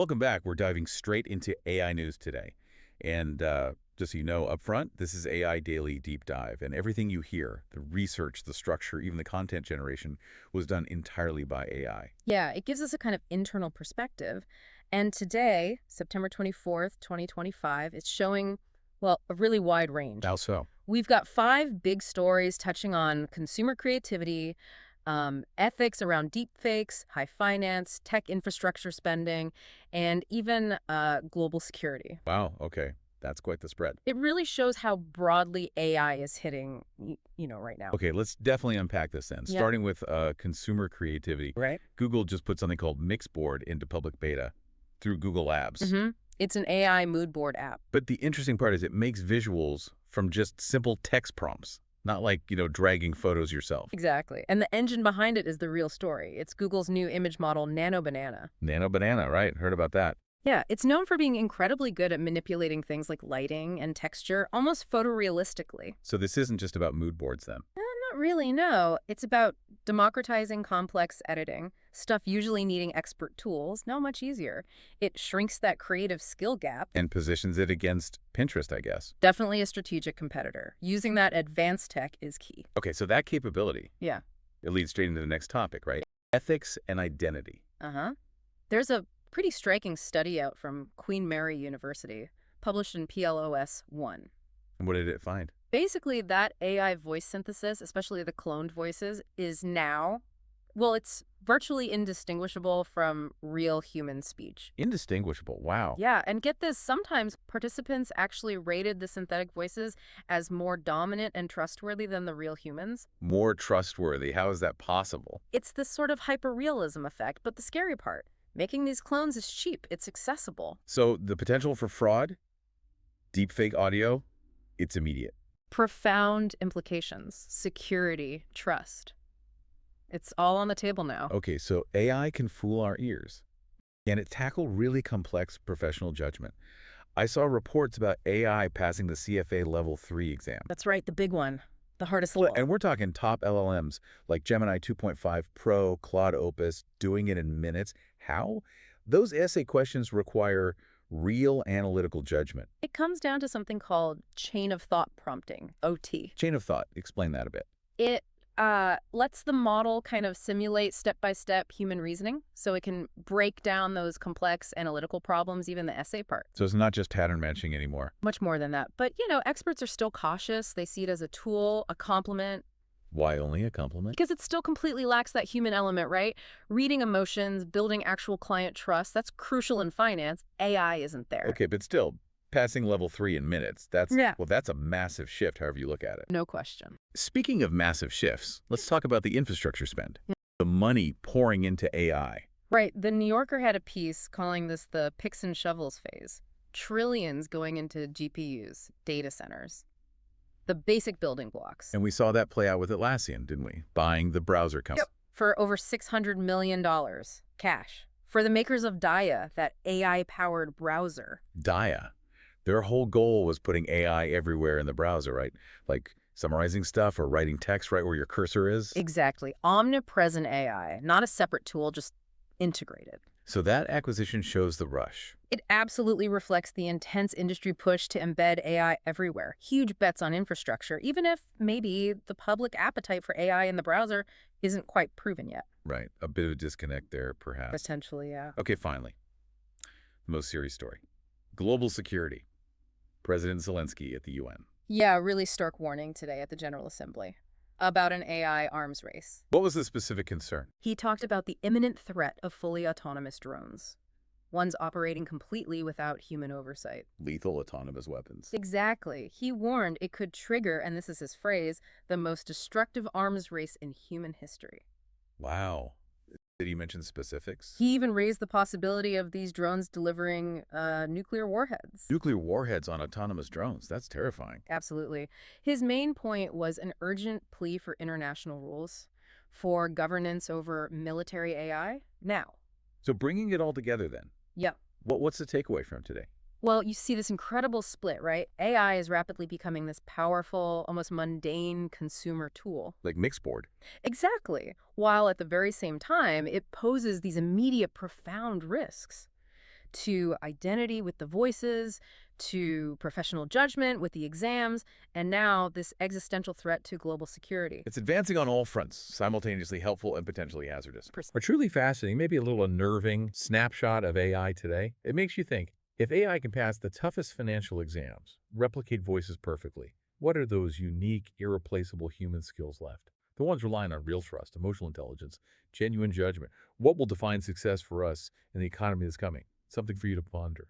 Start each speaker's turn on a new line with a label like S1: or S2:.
S1: Welcome back. We're diving straight into AI news today. And just so you know, up front, this is AI Daily Deep Dive. And everything you hear, the research, the structure, even the content generation, was done entirely by AI.
S2: Yeah, it gives us a kind of internal perspective. And today, September 24th, 2025, it's showing, well, a really wide range.
S1: How so?
S2: We've got 5 big stories touching on consumer creativity, ethics around deepfakes, high finance, tech infrastructure spending, and even global security.
S1: Wow, okay. That's quite the spread.
S2: It really shows how broadly AI is hitting, right now.
S1: Okay, let's definitely unpack this then.
S2: Yeah.
S1: Starting with consumer creativity.
S2: Right.
S1: Google just put something called Mixboard into public beta through Google Labs.
S2: It's an AI mood board app.
S1: But the interesting part is it makes visuals from just simple text prompts, not like, dragging photos yourself.
S2: Exactly. And the engine behind it is the real story. It's Google's new image model, Nano Banana.
S1: Nano Banana, right? Heard about that.
S2: Yeah, it's known for being incredibly good at manipulating things like lighting and texture, almost photorealistically.
S1: So this isn't just about mood boards then.
S2: Not really, no. It's about democratizing complex editing, stuff usually needing expert tools, now much easier. It shrinks that creative skill gap.
S1: And positions it against Pinterest, I guess.
S2: Definitely a strategic competitor. Using that advanced tech is key.
S1: Okay, so that capability,
S2: Yeah.
S1: it leads straight into the next topic, right? Ethics and identity.
S2: There's a pretty striking study out from Queen Mary University, published in PLOS 1.
S1: And what did it find?
S2: Basically, that AI voice synthesis, especially the cloned voices, is now, well, it's virtually indistinguishable from real human speech.
S1: Indistinguishable. Wow.
S2: Yeah, and get this, sometimes participants actually rated the synthetic voices as more dominant and trustworthy than the real humans.
S1: More trustworthy. How is that possible?
S2: It's this sort of hyperrealism effect, but the scary part, making these clones is cheap, it's accessible.
S1: So the potential for fraud, deepfake audio, it's immediate.
S2: Profound implications, security, trust. It's all on the table now.
S1: Okay, so AI can fool our ears. Can it tackle really complex professional judgment? I saw reports about AI passing the CFA Level 3 exam.
S2: That's right, the big one. The hardest of all.
S1: And we're talking top LLMs like Gemini 2.5 Pro, Claude Opus, doing it in minutes. How? Those essay questions require real analytical judgment.
S2: It comes down to something called chain of thought prompting, OT.
S1: Chain of thought. Explain that a bit.
S2: It lets the model kind of simulate step-by-step human reasoning, so it can break down those complex analytical problems, even the essay part.
S1: So it's not just pattern matching anymore.
S2: Much more than that. But, experts are still cautious. They see it as a tool, a complement.
S1: Why only a compliment?
S2: Because it still completely lacks that human element, right? Reading emotions, building actual client trust, that's crucial in finance. AI isn't there.
S1: Okay, but still, passing level 3 in minutes, that's a massive shift, however you look at it.
S2: No question.
S1: Speaking of massive shifts, let's talk about the infrastructure spend. The money pouring into AI.
S2: Right. The New Yorker had a piece calling this the picks and shovels phase. Trillions going into GPUs, data centers. The basic building blocks.
S1: And we saw that play out with Atlassian, didn't we? Buying the browser company.
S2: Yep. For over $600 million cash. For the makers of Daya, that AI-powered browser.
S1: Daya. Their whole goal was putting AI everywhere in the browser, right? Like summarizing stuff or writing text right where your cursor is.
S2: Exactly. Omnipresent AI, not a separate tool, just integrated.
S1: So that acquisition shows the rush.
S2: It absolutely reflects the intense industry push to embed AI everywhere. Huge bets on infrastructure, even if maybe the public appetite for AI in the browser isn't quite proven yet.
S1: Right. A bit of a disconnect there, perhaps.
S2: Potentially, yeah.
S1: Okay, finally. The most serious story. Global security. President Zelensky at the UN.
S2: Yeah, really stark warning today at the General Assembly about an AI arms race.
S1: What was the specific concern?
S2: He talked about the imminent threat of fully autonomous drones, ones operating completely without human oversight.
S1: Lethal autonomous weapons.
S2: Exactly. He warned it could trigger, and this is his phrase, the most destructive arms race in human history.
S1: Wow. Did he mention specifics?
S2: He even raised the possibility of these drones delivering nuclear warheads.
S1: Nuclear warheads on autonomous drones. That's terrifying.
S2: Absolutely. His main point was an urgent plea for international rules, for governance over military AI now.
S1: So bringing it all together then.
S2: Yep.
S1: What's the takeaway from today?
S2: Well, you see this incredible split, right? AI is rapidly becoming this powerful, almost mundane consumer tool.
S1: Like Mixboard.
S2: Exactly. While at the very same time, it poses these immediate, profound risks. to identity with the voices, to professional judgment with the exams, and now this existential threat to global security.
S1: It's advancing on all fronts, simultaneously helpful and potentially hazardous.
S3: A truly fascinating, maybe a little unnerving snapshot of AI today. It makes you think, if AI can pass the toughest financial exams, replicate voices perfectly, what are those unique, irreplaceable human skills left? The ones relying on real trust, emotional intelligence, genuine judgment. What will define success for us in the economy that's coming? Something for you to ponder.